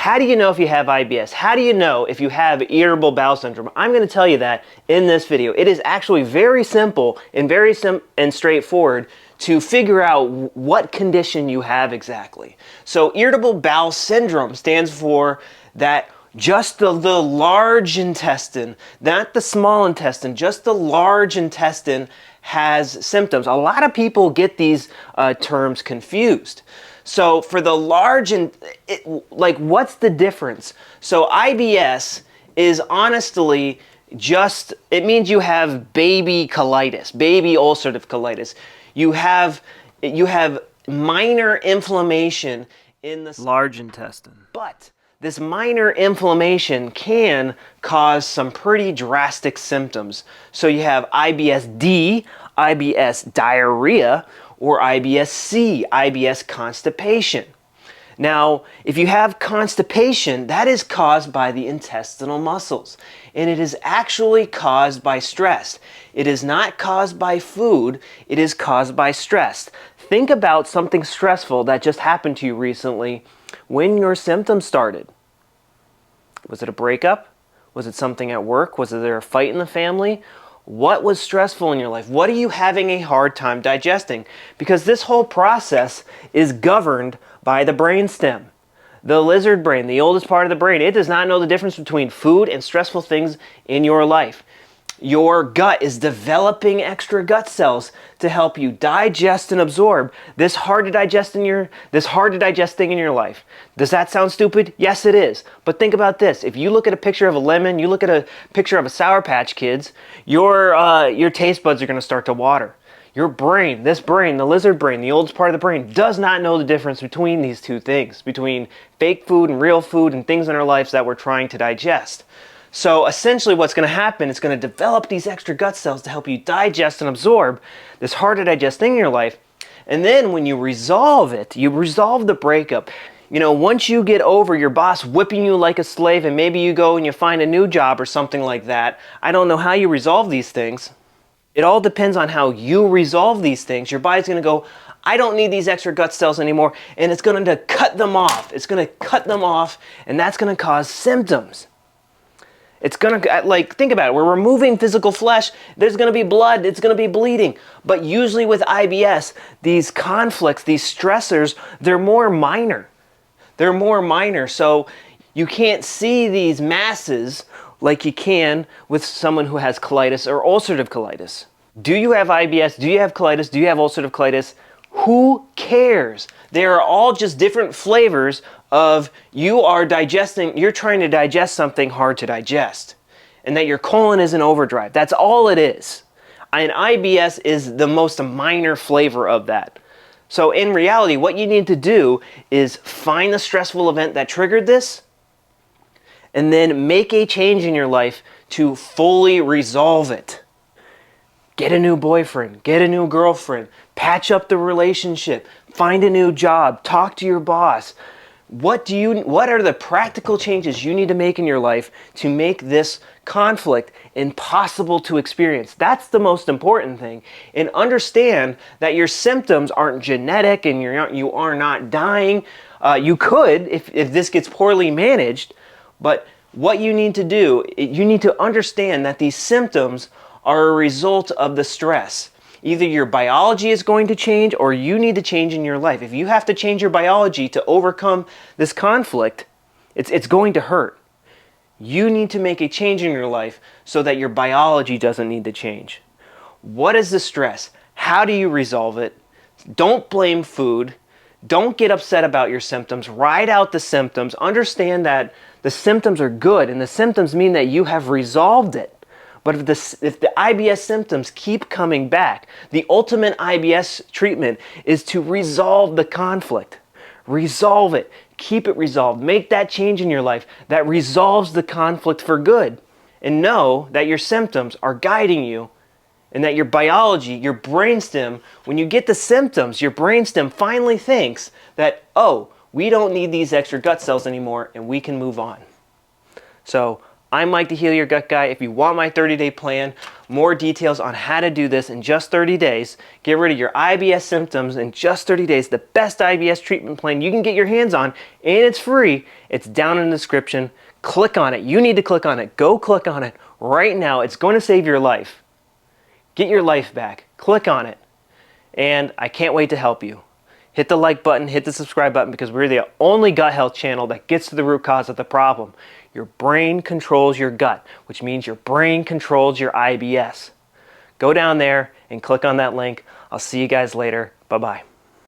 How do you know if you have IBS? How do you know if you have irritable bowel syndrome? I'm going to tell you that in this video. It is actually very simple and very straightforward to figure out what condition you have exactly. So irritable bowel syndrome stands for that just the large intestine, not the small intestine, just the large intestine has symptoms. A lot of people get these terms confused. So for the large, what's the difference? So IBS is honestly just, it means you have baby colitis, baby ulcerative colitis. You have minor inflammation in the large intestine. But this minor inflammation can cause some pretty drastic symptoms. So you have IBS-D, IBS diarrhea, or IBS-C, IBS constipation. Now, if you have constipation, that is caused by the intestinal muscles, and it is actually caused by stress. It is not caused by food, it is caused by stress. Think about something stressful that just happened to you recently when your symptoms started. Was it a breakup? Was it something at work? Was there a fight in the family? What was stressful in your life? What are you having a hard time digesting? Because this whole process is governed by the brainstem. The lizard brain, the oldest part of the brain, it does not know the difference between food and stressful things in your life. Your gut is developing extra gut cells to help you digest and absorb this hard to digest thing in your life. Does that sound stupid? Yes, it is. But think about this. If you look at a picture of a lemon, you look at a picture of a Sour Patch Kids, your taste buds are going to start to water. Your brain, this brain, the lizard brain, the oldest part of the brain, does not know the difference between these two things, between fake food and real food and things in our lives that we're trying to digest. So essentially what's going to happen is going to develop these extra gut cells to help you digest and absorb this hard to digest thing in your life. And then when you resolve it, you resolve the breakup. You know, once you get over your boss whipping you like a slave and maybe you go and you find a new job or something like that, I don't know how you resolve these things. It all depends on how you resolve these things. Your body's going to go, I don't need these extra gut cells anymore, and it's going to cut them off. It's going to cut them off, and that's going to cause symptoms. It's going to, think about it. We're removing physical flesh. There's going to be blood. It's going to be bleeding. But usually with IBS, these conflicts, these stressors, they're more minor. They're more minor. So you can't see these masses like you can with someone who has colitis or ulcerative colitis. Do you have IBS? Do you have colitis? Do you have ulcerative colitis? Who cares? They are all just different flavors of you're trying to digest something hard to digest, and that your colon is in overdrive. That's all it is. And IBS is the most minor flavor of that. So in reality, what you need to do is find the stressful event that triggered this, and then make a change in your life to fully resolve it. Get a new boyfriend, get a new girlfriend, patch up the relationship, find a new job, talk to your boss. What are the practical changes you need to make in your life to make this conflict impossible to experience? That's the most important thing. And understand that your symptoms aren't genetic and you are not dying. You could if this gets poorly managed, but what you need to do, you need to understand that these symptoms are a result of the stress. Either your biology is going to change or you need to change in your life. If you have to change your biology to overcome this conflict, it's going to hurt. You need to make a change in your life so that your biology doesn't need to change. What is the stress? How do you resolve it? Don't blame food. Don't get upset about your symptoms. Ride out the symptoms. Understand that the symptoms are good and the symptoms mean that you have resolved it. But if the IBS symptoms keep coming back, the ultimate IBS treatment is to resolve the conflict. Resolve it. Keep it resolved. Make that change in your life that resolves the conflict for good. And know that your symptoms are guiding you and that your biology, your brainstem, when you get the symptoms, your brainstem finally thinks that, oh, we don't need these extra gut cells anymore and we can move on. So I'm Mike, the Heal Your Gut Guy. If you want my 30-day plan, more details on how to do this in just 30 days, get rid of your IBS symptoms in just 30 days, the best IBS treatment plan you can get your hands on, and it's free. It's down in the description. Click on it. You need to click on it. Go click on it right now. It's going to save your life. Get your life back. Click on it. And I can't wait to help you. Hit the like button, hit the subscribe button, because we're the only gut health channel that gets to the root cause of the problem. Your brain controls your gut, which means your brain controls your IBS. Go down there and click on that link. I'll see you guys later. Bye-bye.